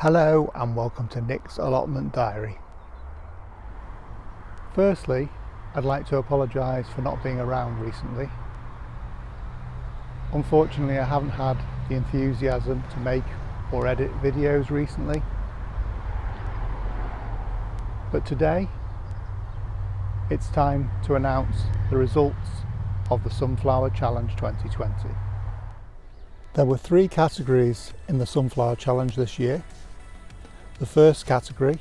Hello and welcome to Nick's Allotment Diary. Firstly, I'd like to apologise for not being around recently. Unfortunately, I haven't had the enthusiasm to make or edit videos recently. But today, it's time to announce the results of the Sunflower Challenge 2020. There were 3 categories in the Sunflower Challenge this year. The first category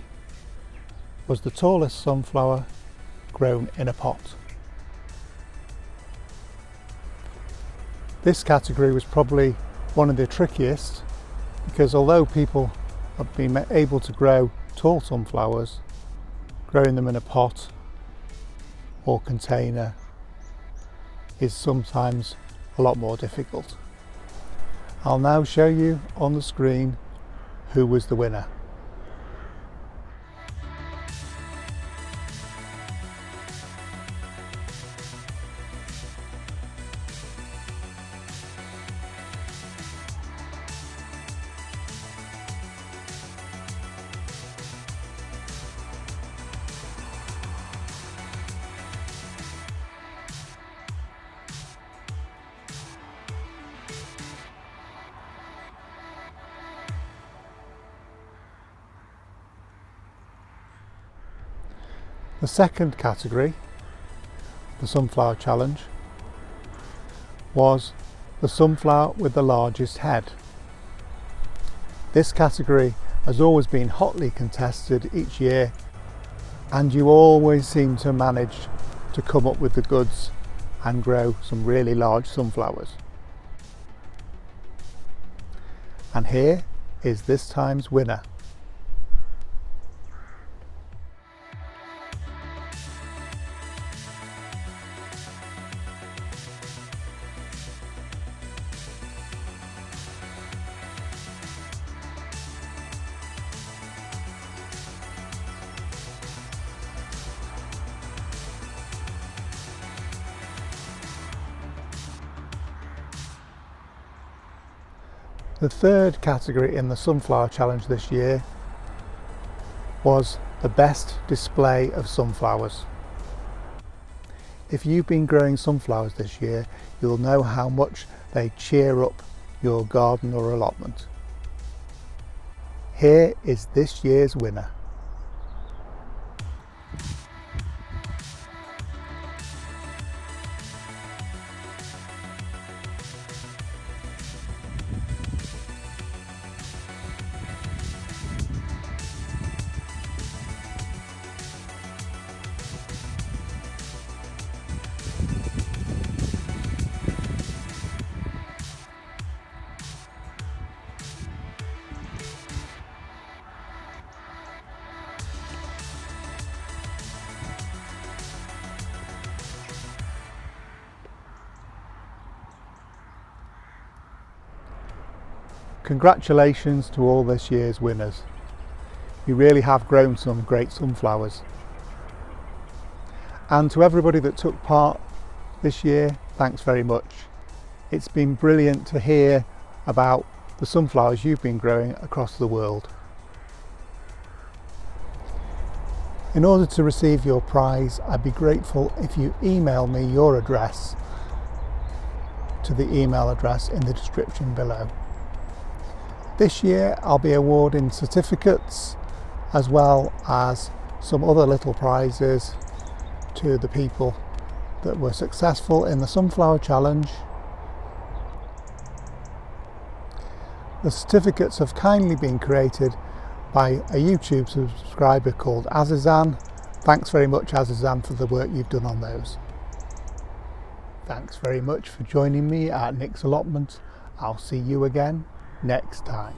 was the tallest sunflower grown in a pot. This category was probably one of the trickiest because although people have been able to grow tall sunflowers, growing them in a pot or container is sometimes a lot more difficult. I'll now show you on the screen who was the winner. The second category, the Sunflower Challenge, was the sunflower with the largest head. This category has always been hotly contested each year, and you always seem to manage to come up with the goods and grow some really large sunflowers. And here is this time's winner. The third category in the Sunflower Challenge this year was the best display of sunflowers. If you've been growing sunflowers this year, you'll know how much they cheer up your garden or allotment. Here is this year's winner. Congratulations to all this year's winners. You really have grown some great sunflowers. And to everybody that took part this year, thanks very much. It's been brilliant to hear about the sunflowers you've been growing across the world. In order to receive your prize, I'd be grateful if you email me your address to the email address in the description below. This year I'll be awarding certificates as well as some other little prizes to the people that were successful in the Sunflower Challenge. The certificates have kindly been created by a YouTube subscriber called Azizan. Thanks very much, Azizan, for the work you've done on those. Thanks very much for joining me at Nick's Allotment. I'll see you again next time.